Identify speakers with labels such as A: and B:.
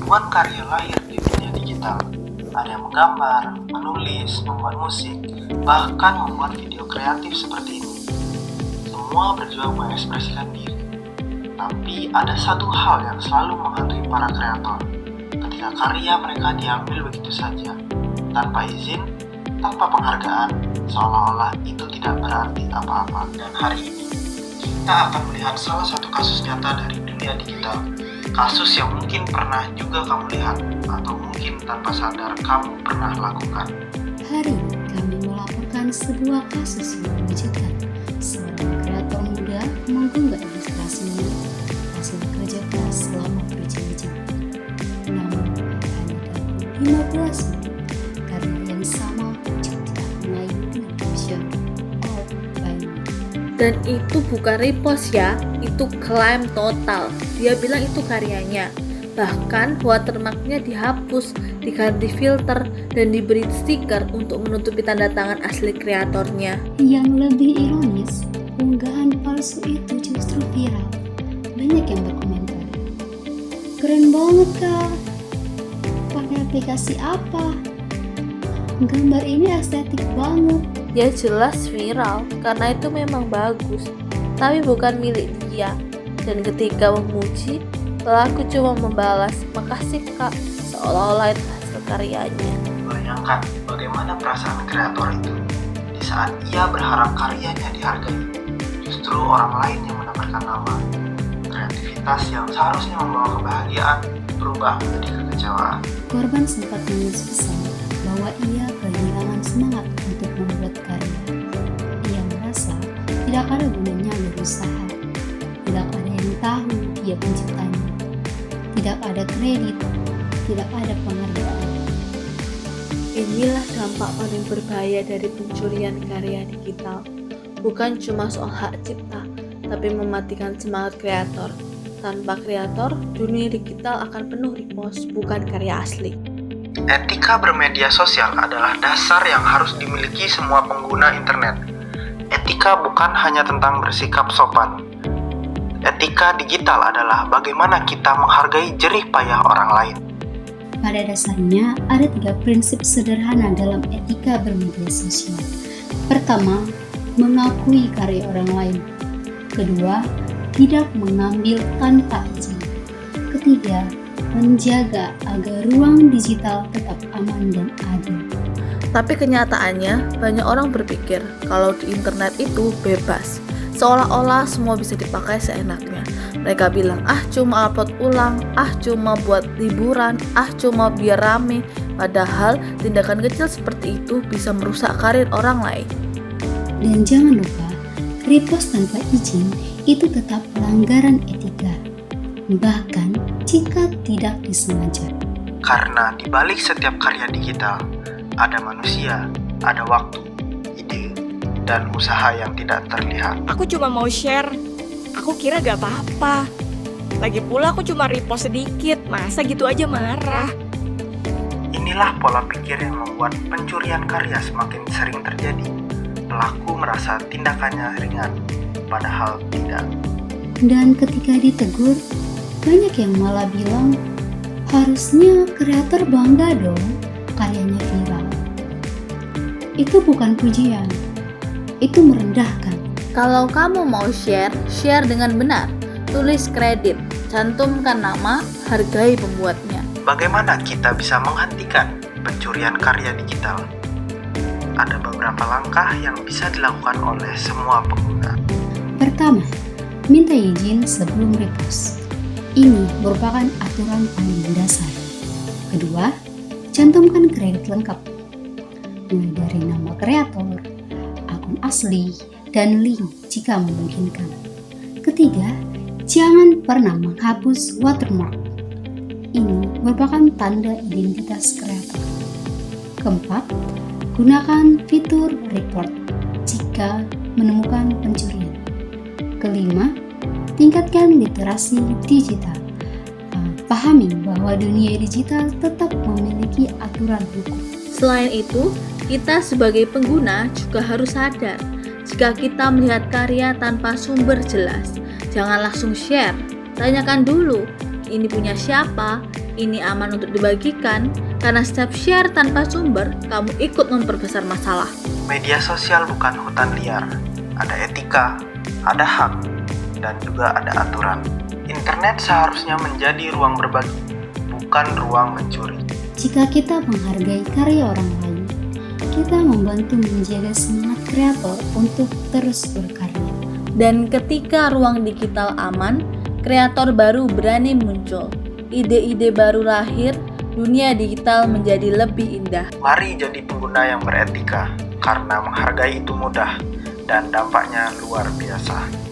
A: ribuan karya lahir di dunia digital. Ada yang menggambar, menulis, membuat musik, bahkan membuat video kreatif seperti ini. Semua berjuang mengekspresikan diri. Tapi ada satu hal yang selalu menghantui para kreator. Ketika karya mereka diambil begitu saja, tanpa izin, tanpa penghargaan, seolah-olah itu tidak berarti apa-apa. Dan hari ini, kita akan melihat salah satu kasus nyata dari dunia digital. Kasus yang mungkin pernah juga kamu lihat, atau mungkin tanpa sadar kamu pernah lakukan.
B: Hari ini kami melaporkan sebuah kasus yang mengejutkan. Seorang kreator muda mengunggah ilustrasinya hasil kerja keras selama berjam-jam. Namun, hanya dalam 15 menit, karya yang sama juga meraih Indonesia Art by Me.
C: Dan itu bukan repost ya, itu klaim total. Dia bilang itu karyanya. Bahkan watermarknya dihapus, diganti filter, dan diberi stiker untuk menutupi tanda tangan asli kreatornya.
B: Yang lebih ironis, unggahan palsu itu justru viral. Banyak yang berkomentar, "Keren banget kak, pakai aplikasi apa? Gambar ini estetik banget."
C: Ya jelas viral, karena itu memang bagus, tapi bukan milik dia. Dan ketika memuji, pelaku cuma membalas, "Makasih kak," seolah-olah itu hasil karyanya.
A: Bayangkan bagaimana perasaan kreator itu di saat ia berharap karyanya dihargai. Justru orang lain yang mendapatkan nama. Kreativitas yang seharusnya membawa kebahagiaan berubah menjadi kekecewaan.
B: Korban sempat menulis pesan bahwa ia kehilangan semangat untuk membuat karya. Ia merasa tidak ada gunanya berusaha, tidak ada yang tahu dia penciptanya, tidak ada kredit, tidak ada penghargaan.
C: Inilah dampak paling berbahaya dari pencurian karya digital. Bukan cuma soal hak cipta, tapi mematikan semangat kreator. Tanpa kreator, dunia digital akan penuh repost, bukan karya asli.
A: Etika bermedia sosial adalah dasar yang harus dimiliki semua pengguna internet. Etika bukan hanya tentang bersikap sopan. Etika digital adalah bagaimana kita menghargai jerih payah orang lain.
B: Pada dasarnya, ada 3 prinsip sederhana dalam etika bermedia sosial. Pertama, mengakui karya orang lain. Kedua, tidak mengambil tanpa izin. Ketiga, menjaga agar ruang digital tetap aman dan adil.
C: Tapi kenyataannya, banyak orang berpikir kalau di internet itu bebas. Seolah-olah semua bisa dipakai seenaknya. Mereka bilang, cuma upload ulang, cuma buat liburan, cuma biar rame. Padahal tindakan kecil seperti itu bisa merusak karir orang lain.
B: Dan jangan lupa, repost tanpa izin itu tetap pelanggaran etika, bahkan jika tidak disengaja.
A: Karena di balik setiap karya digital, ada manusia, ada waktu, ide, dan usaha yang tidak terlihat.
D: Aku cuma mau share, aku kira gak apa-apa. Lagi pula aku cuma repost sedikit, masa gitu aja marah.
A: Inilah pola pikir yang membuat pencurian karya semakin sering terjadi. Pelaku merasa tindakannya ringan, padahal tidak.
B: Dan ketika ditegur, banyak yang malah bilang, harusnya kreator bangga dong karyanya viral. Itu bukan pujian, itu merendahkan.
C: Kalau kamu mau share dengan benar. Tulis kredit, cantumkan nama, hargai pembuatnya.
A: Bagaimana kita bisa menghentikan pencurian karya digital? Ada beberapa langkah yang bisa dilakukan oleh semua pengguna.
B: Pertama, minta izin sebelum repost. Ini merupakan aturan paling mendasar. Kedua, cantumkan kredit lengkap, mulai dari nama kreator, akun asli, dan link jika memungkinkan. Ketiga, jangan pernah menghapus watermark. Ini merupakan tanda identitas kreator. Keempat, gunakan fitur report jika menemukan pencurian. Kelima, tingkatkan literasi digital. Pahami bahwa dunia digital tetap memiliki aturan hukum.
C: Selain itu, kita sebagai pengguna juga harus sadar jika kita melihat karya tanpa sumber jelas. Jangan langsung share, tanyakan dulu, ini punya siapa, ini aman untuk dibagikan, karena setiap share tanpa sumber, kamu ikut memperbesar masalah.
A: Media sosial bukan hutan liar. Ada etika, ada hak, dan juga ada aturan. Internet seharusnya menjadi ruang berbagi, bukan ruang mencuri.
B: Jika kita menghargai karya orang lain, kita membantu menjaga semangat kreator untuk terus berkarya.
C: Dan ketika ruang digital aman, kreator baru berani muncul. Ide-ide baru lahir, dunia digital menjadi lebih indah.
A: Mari jadi pengguna yang beretika, karena menghargai itu mudah dan dampaknya luar biasa.